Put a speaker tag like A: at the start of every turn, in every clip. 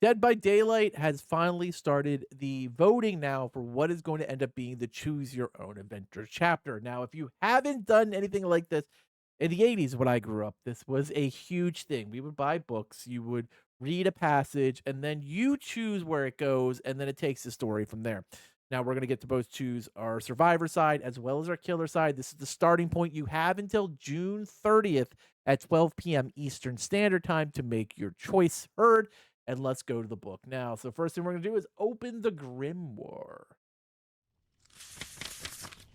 A: Dead by Daylight has finally started the voting now for what is going to end up being the Choose Your Own Adventure chapter. Now, if you haven't done anything like this in the 80s when I grew up, this was a huge thing. We would buy books, you would read a passage, and then you choose where it goes, and then it takes the story from there. Now, we're going to get to both choose our survivor side as well as our killer side. This is the starting point. You have until June 30th at 12 p.m. Eastern Standard Time to make your choice heard, and let's go to the book now. So first thing we're going to do is open the grimoire.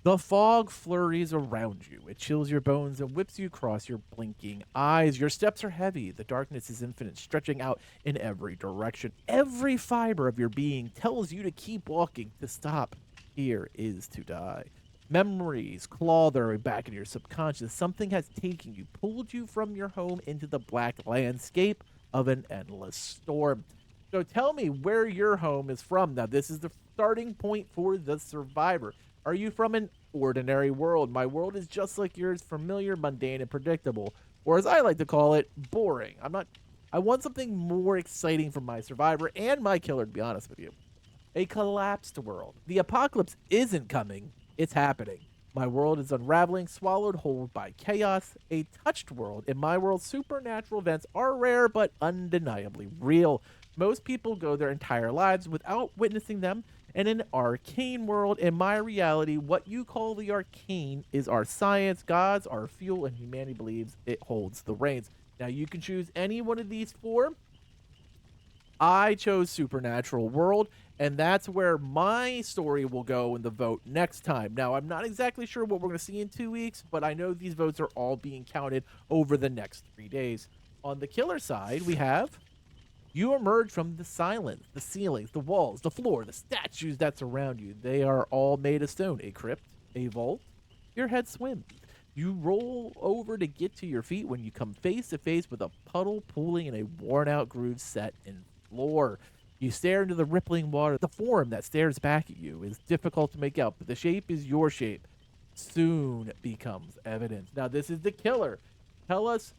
A: The fog flurries around you. It chills your bones and whips you across your blinking eyes. Your steps are heavy. The darkness is infinite, stretching out in every direction. Every fiber of your being tells you to keep walking, to stop. Here is to die. Memories claw their way back into your subconscious. Something has taken you, pulled you from your home into the black landscape of an endless storm. So tell me where your home is from. Now, this is the starting point for the survivor. Are you from an ordinary world? My world is just like yours, familiar, mundane, and predictable. Or as I like to call it, boring. I want something more exciting from my survivor and my killer, to be honest with you. A collapsed world. The apocalypse isn't coming, it's happening. My world is unraveling, swallowed whole by chaos. A touched world. In my world, supernatural events are rare but undeniably real. Most people go their entire lives without witnessing them. And in arcane world, in my reality, what you call the arcane is our science, gods, our fuel, and humanity believes it holds the reins. Now you can choose any one of these four. I chose supernatural world, and that's where my story will go in the vote next time. Now, I'm not exactly sure what we're going to see in 2 weeks, but I know these votes are all being counted over the next 3 days. On the killer side, we have you emerge from the silence, the ceilings, the walls, the floor, the statues that surround you. They are all made of stone. A crypt, a vault, your head swims. You roll over to get to your feet when you come face to face with a puddle pooling in a worn out groove set in floor. You stare into the rippling water. The form that stares back at you is difficult to make out, but the shape is your shape. Soon becomes evident. Now, this is the killer. Tell us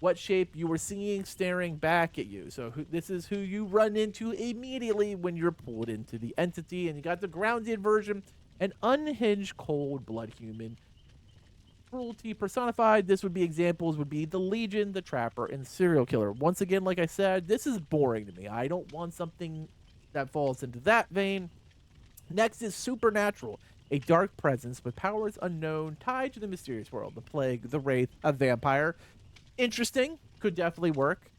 A: what shape you were seeing staring back at you. So this is who you run into immediately when you're pulled into the entity. And you got the grounded version, an unhinged, cold-blood human. Cruelty personified. This would be examples would be the Legion, the Trapper, and Serial Killer. Once again, like I said, this is boring to me. I don't want something that falls into that vein. Next is Supernatural, a dark presence with powers unknown tied to the mysterious world. The Plague, the Wraith, a vampire. Interesting, could definitely work.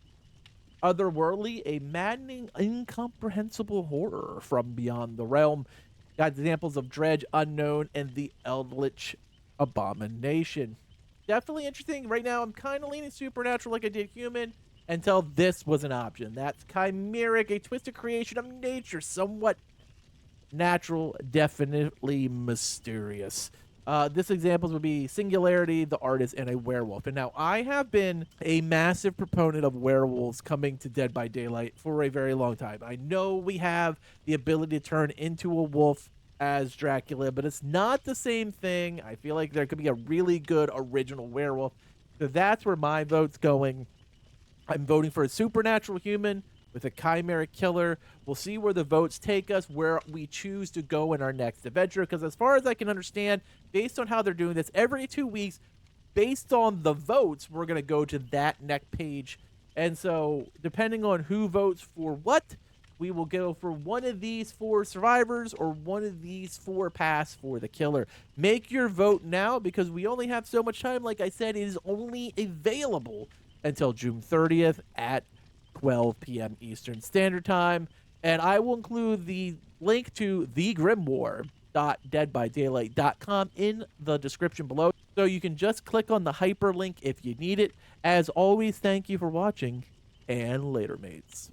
A: Otherworldly, a maddening, incomprehensible horror from beyond the realm. Got examples of Dredge, Unknown, and the Eldritch Abomination. Definitely interesting. Right now, I'm kind of leaning supernatural like I did human until this was an option. That's chimeric, a twisted creation of nature, somewhat natural, definitely mysterious. This examples would be Singularity, the Artist, and a Werewolf. And now I have been a massive proponent of werewolves coming to Dead by Daylight for a very long time. I know we have the ability to turn into a wolf as Dracula, but it's not the same thing. I feel like there could be a really good original werewolf. So that's where my vote's going. I'm voting for a supernatural human with a chimeric killer. We'll see where the votes take us, where we choose to go in our next adventure. Because as far as I can understand, based on how they're doing this, every 2 weeks, based on the votes, we're going to go to that next page. And so, depending on who votes for what, we will go for one of these 4 survivors or one of these 4 pass for the killer. Make your vote now because we only have so much time. Like I said, it is only available until June 30th at 12 p.m. Eastern Standard Time. And I will include the link to thegrimoire.deadbydaylight.com in the description below. So you can just click on the hyperlink if you need it. As always, thank you for watching, and later, mates.